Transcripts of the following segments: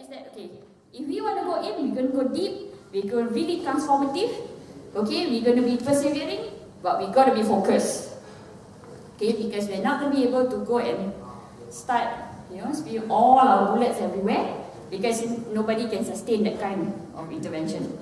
is that, okay, if we want to go in, we're going to go deep, we're going to really transformative, okay, we're going to be persevering, but we've got to be focused. Okay, because we're not going to be able to go and start, spew all our bullets everywhere, because nobody can sustain that kind of intervention.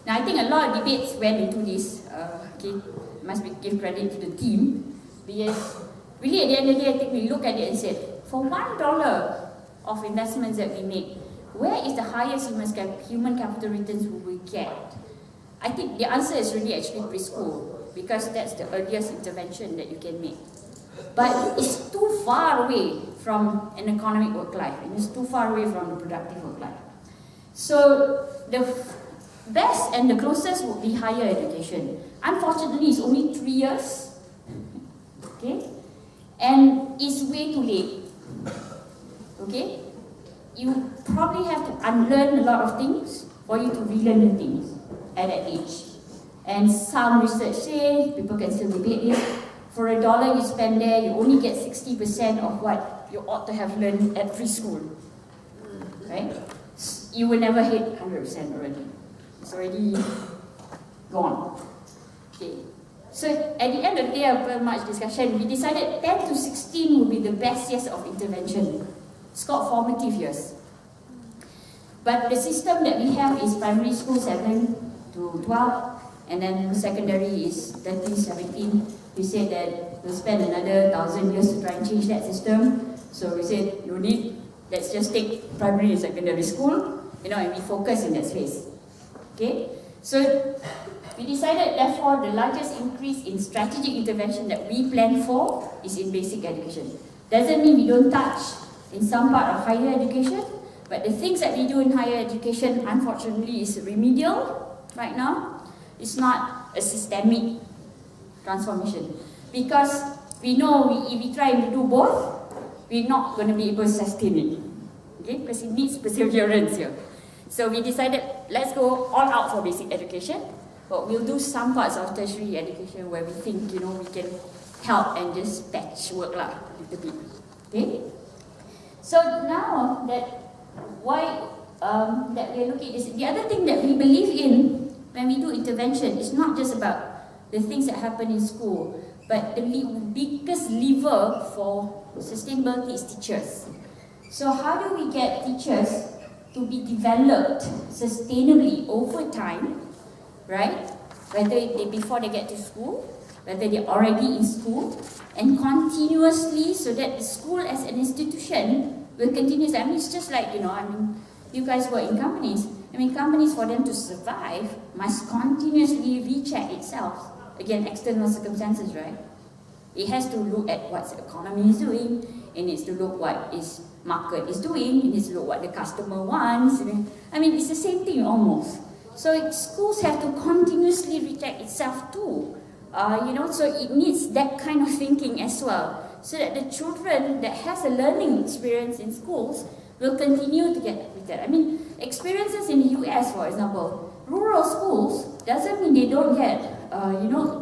Now, I think a lot of debates went into this, okay, give credit to the team, because really at the end of the day, I think we look at it and said, for $1 of investments that we make, where is the highest human capital returns will we get? I think the answer is really actually preschool, because that's the earliest intervention that you can make. But it's too far away from an economic work life, and it's too far away from the productive work life. So the best and the closest would be higher education. Unfortunately, it's only 3 years, okay, and it's way too late. Okay, you probably have to unlearn a lot of things for you to relearn the things at that age. And some research says, people can still debate it, for $1 you spend there, you only get 60% of what you ought to have learned at preschool. Right? You will never hit 100% already. It's already gone. Okay. So at the end of the day, after much discussion, we decided 10 to 16 would be the best years of intervention. It's called formative years. But the system that we have is primary school 7 to 12, and then secondary is 13, 17. We said that we'll spend another 1,000 years to try and change that system. So we said, no need, let's just take primary and secondary school, and we focus in that space. Okay? So we decided, therefore, the largest increase in strategic intervention that we plan for is in basic education. Doesn't mean we don't touch in some part of higher education, but the things that we do in higher education, unfortunately, is remedial right now. It's not a systemic transformation. Because we know if we try to do both, we're not going to be able to sustain it. Okay? Because it needs perseverance here. So we decided, let's go all out for basic education, but we'll do some parts of tertiary education where we think, we can help and just patchwork a little bit. Okay? So now that that we're looking at this, the other thing that we believe in when we do intervention is not just about the things that happen in school, but the biggest lever for sustainability is teachers. So how do we get teachers to be developed sustainably over time, right? Whether before they get to school, whether they're already in school, and continuously, so that the school as an institution will continue. It's just like, you guys work in companies. Companies, for them to survive, must continuously recheck itself against external circumstances, right? It has to look at what the economy is doing, it needs to look what its market is doing, it needs to look what the customer wants. It's the same thing almost. So schools have to continuously recheck itself too. So it needs that kind of thinking as well, so that the children that has a learning experience in schools will continue to get repeated. Experiences in the US, for example, rural schools doesn't mean they don't get,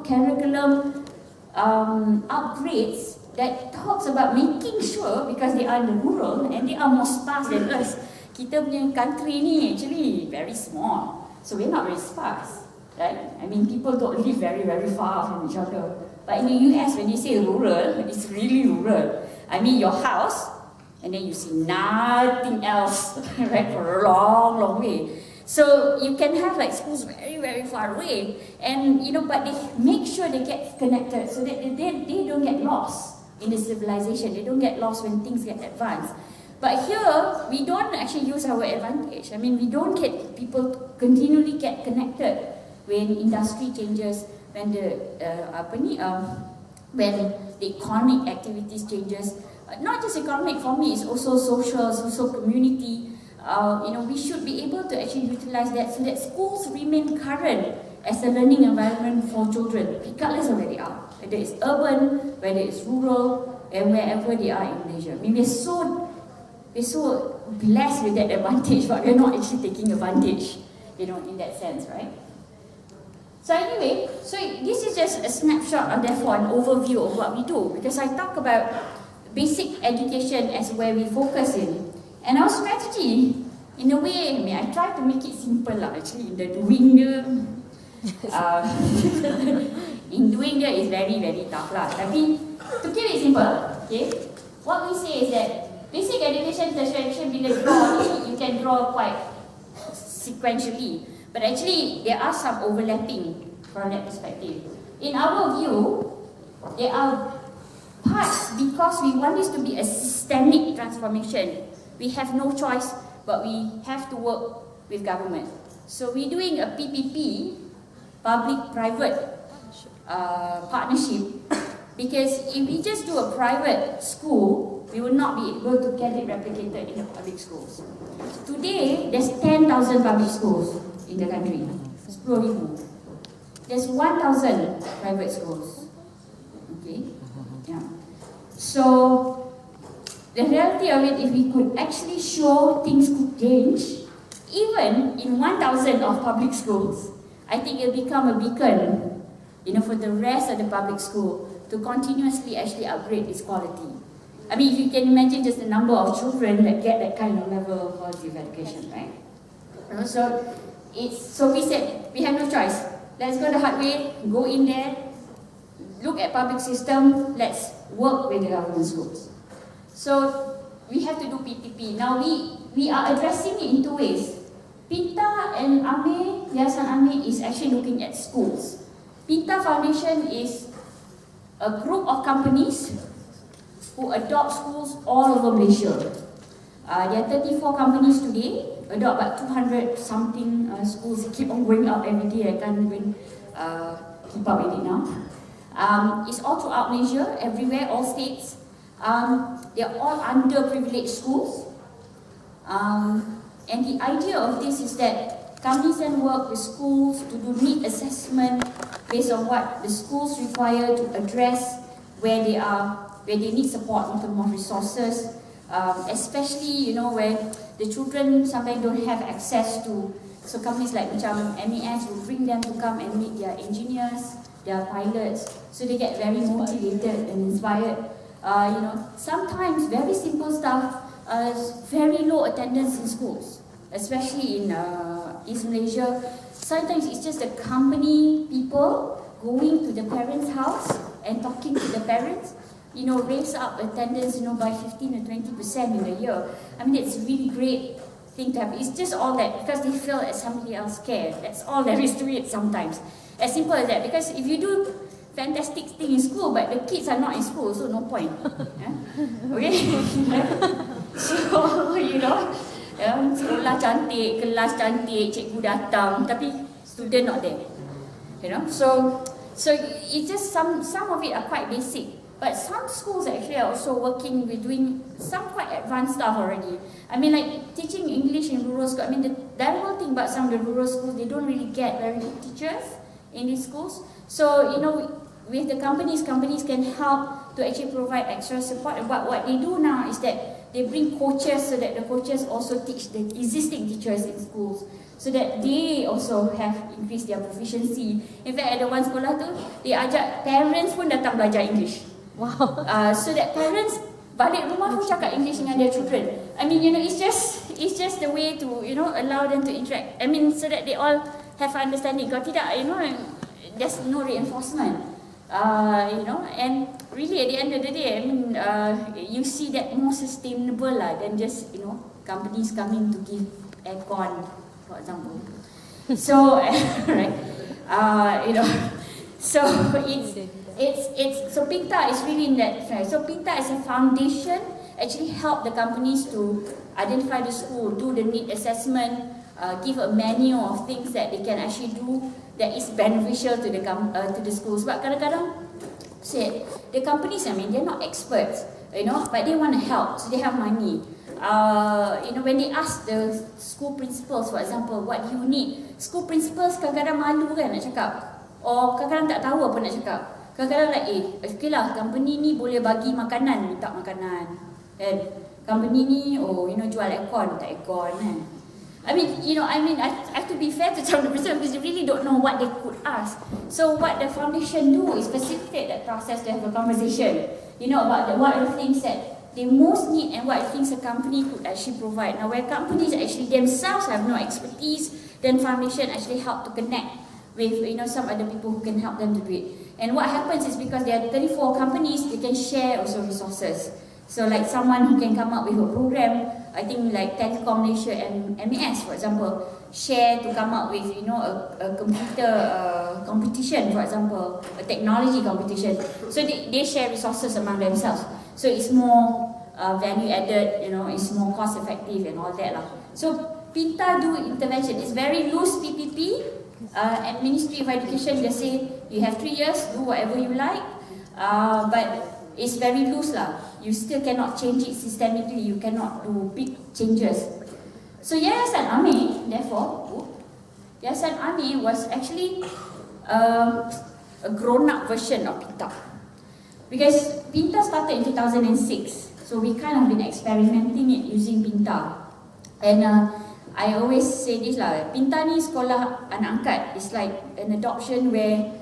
curriculum upgrades that talks about making sure, because they are in the rural and they are more sparse than us. Kita punya country ni actually very small, so we're not very sparse, right? People don't live very, very far from each other. But in the US, when you say rural, it's really rural. Your house, and then you see nothing else, right, for a long, long way. So you can have schools very, very far away, and but they make sure they get connected so that they don't get lost in the civilization. They don't get lost when things get advanced. But here, we don't actually use our advantage. We don't get people to continually get connected when industry changes, when when the economic activities changes. Not just economic, for me, it's also social community. We should be able to actually utilize that so that schools remain current as a learning environment for children, regardless of where they are. Whether it's urban, whether it's rural, and wherever they are in Malaysia. We're so blessed with that advantage, but we're not actually taking advantage, in that sense, right? So anyway, this is just a snapshot, and therefore an overview of what we do, because I talk about basic education as where we focus in. And our strategy, in a ni, I try to make it simple lah. Actually, in the doing dia, in doing dia is very tough lah. Tapi to keep it simple, okay, what we say is that basic education, tertiary education, bila draw ni, you can draw quite sequentially. But actually, there are some overlapping from that perspective. In our view, there are parts because we want this to be a systemic transformation. We have no choice, but we have to work with government. So we're doing a PPP, public-private partnership, because if we just do a private school, we will not be able to get it replicated in the public schools. Today, there's 10,000 public schools in the country. 10,000. There's 1,000 private schools. Okay? Yeah. So, the reality of it, if we could actually show things could change, even in 1,000 of public schools, I think it'll become a beacon, for the rest of the public school to continuously actually upgrade its quality. I mean, if you can imagine just the number of children that get that kind of level of quality of education, right? So we said we have no choice. Let's go the hard way, go in there, look at public system, let's work with the government schools. So we have to do PPP. Now we are addressing it in two ways. PINTA and AME, Yayasan AME is actually looking at schools. PINTA Foundation is a group of companies who adopt schools all over Malaysia. There are 34 companies today, adopt about 200 something schools. Keep on going up every day. I can't even keep up with it now. It's all throughout Malaysia, everywhere, all states. They're all underprivileged schools. And the idea of this is that companies then work with schools to do need assessment based on what the schools require to address where they need support in terms of resources, especially where the children sometimes don't have access to. So companies like macam MES will bring them to come and meet their engineers, their pilots, so they get very motivated and inspired. Sometimes very simple stuff, very low attendance in schools, especially in East Malaysia. Sometimes it's just the company people going to the parents' house and talking to the parents, raise up attendance, by 15 or 20% in a year. I mean, it's a really great thing to have. It's just all that because they feel that somebody else cares. That's all there is to it sometimes. As simple as that. Because if you do fantastic thing in school, but the kids are not in school, so no point. Okay? So, sekolah cantik, kelas cantik, cikgu datang, tapi student not there. So it's just some of it are quite basic. But some schools actually are also working with doing some quite advanced stuff already. I mean, like teaching English in rural schools. I mean, the terrible thing about some of the rural schools, they don't really get very good teachers in these schools. So, with the companies can help to actually provide extra support. But what they do now is that they bring coaches so that the coaches also teach the existing teachers in schools, so that they also have increased their proficiency. In fact, ada one sekolah tu, they ajak parents pun datang belajar English. Wow. So that parents balik rumah pun cakap English dengan their children. I mean, it's just the way to, allow them to interact. I mean, so that they all have understanding. Kalau tidak, there's no reinforcement. And really at the end of the day, I mean, you see that more sustainable than just, companies coming to give aircon, for example. So, right, so so PINTA is really in that, right? So PINTA as a foundation actually help the companies to identify the school, do the need assessment, give a menu of things that they can actually do that is beneficial to the schools. But kadang-kadang, the companies, I mean, they're not experts, but they want to help, so they have money. When they ask the school principals, for example, what do you need? School principals kadang-kadang malu kan nak cakap, or kadang-kadang tak tahu apa nak cakap. Kadang-kadang okay lah, company ni boleh bagi makanan, minta makanan. And company ni, jual aircon, minta aircon kan. I have to be fair to some of the person because they really don't know what they could ask. So what the foundation do is facilitate that process to have a conversation, about what are the things that they most need and what I think a company could actually provide. Now, where companies actually themselves have no expertise, then foundation actually help to connect with some other people who can help them to do it. And what happens is because there are 34 companies, they can share also resources. So like someone who can come up with a program, I think like Telecom Malaysia and MAS, for example, share to come up with a computer competition, for example, a technology competition. So they share resources among themselves. So it's more value added, it's more cost effective and all that lah. So Pinta do intervention. It's very loose PPP. At Ministry of Education, they say you have 3 years, do whatever you like, but it's very loose lah. You still cannot change it systemically. You cannot do big changes. So Yayasan Amir, therefore, Yayasan Amir was actually a grown-up version of Pinta. Because Pinta started in 2006, so we kind of been experimenting it using Pinta. And I always say this lah, Pinta ni sekolah anak angkat. It's like an adoption where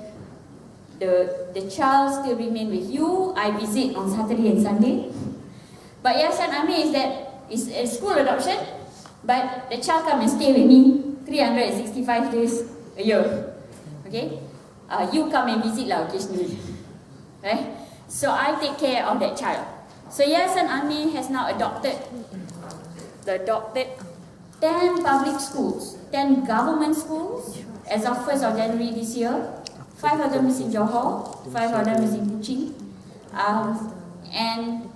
the child still remain with you. I visit on Saturday and Sunday. But Yayasan Amir is that it's a school adoption, but the child come and stay with me 365 days a year. Okay? You come and visit lah occasionally. Right? So I take care of that child. So Yayasan Amir has now adopted 10 public schools, 10 government schools as of 1st of January this year. 5 of them is in Johor, 5 of them is in Kuching. And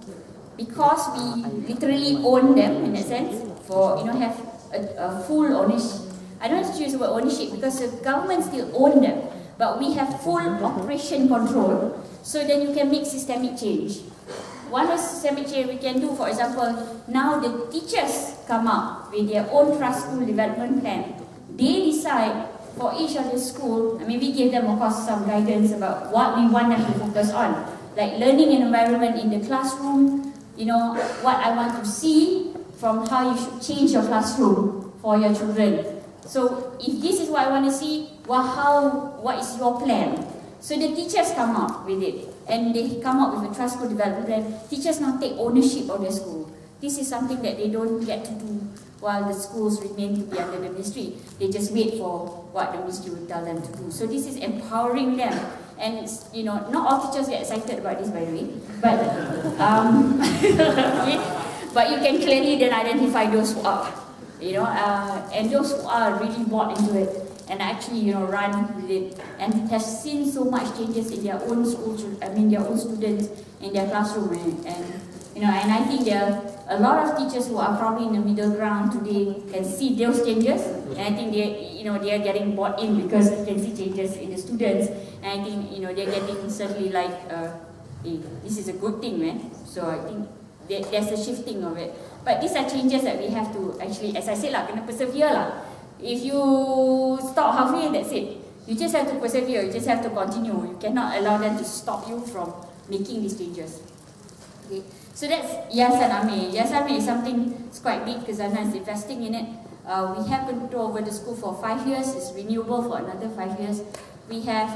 because we literally own them in that sense, have a full ownership. I don't want to choose the word ownership because the government still own them, but we have full operation control, so then you can make systemic change. One of the systemic change we can do, for example, now the teachers come up with their own trust school development plan. They decide for each of the school, we give them of course some guidance about what we want them to focus on, like learning environment in the classroom, what I want to see from how you should change your classroom for your children. So if this is what I want to see, what is your plan? So the teachers come up with it, and they come up with a trust school development plan. Teachers now take ownership of their school. This is something that they don't get to do while the schools remain to be under the ministry. They just wait for what the ministry will tell them to do. So this is empowering them. And not all teachers get excited about this, by the way. But but you can clearly then identify those who are, and those who are really bought into it and actually run with it and have seen so much changes in their own school, their own students in their classroom, and I think there are a lot of teachers who are probably in the middle ground today can see those changes, and I think they are getting bought in because they can see changes in the students, and I think they're getting certainly like, hey, this is a good thing, man. So I think there's a shifting of it. But these are changes that we have to actually, as I said lah, kena persevere lah. If you stop halfway, that's it. You just have to persevere. You just have to continue. You cannot allow them to stop you from making these changes. Okay. So that's Yayasan Amir. Yayasan Amir is something that's quite big. Khazanah is investing in it. We have control over the school for 5 years. It's renewable for another 5 years. We have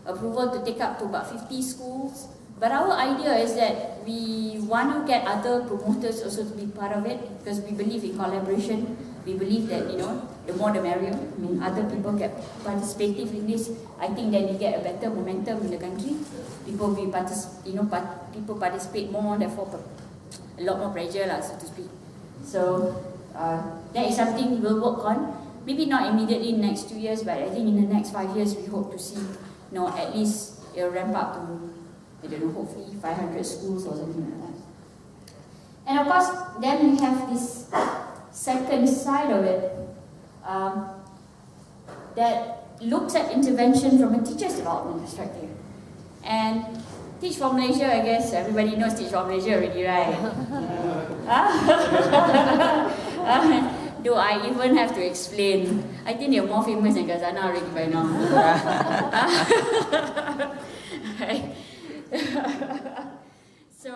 approval to take up to about 50 schools. But our idea is that we want to get other promoters also to be part of it, because we believe in collaboration. We believe that the more the merrier. Other people get participative in this. I think then you get a better momentum in the country. People people participate more, therefore a lot more pressure lah, so to speak. So that is something we'll work on. Maybe not immediately in the next 2 years, but I think in the next 5 years we hope to see, at least it'll ramp up to, hopefully 500 schools or something like that. And of course, then we have this second side of it that looks at intervention from a teacher's development perspective. And Teach for Malaysia, I guess everybody knows Teach for Malaysia already, right? Do I even have to explain? I think they're more famous than Khazanah already by now. Right? So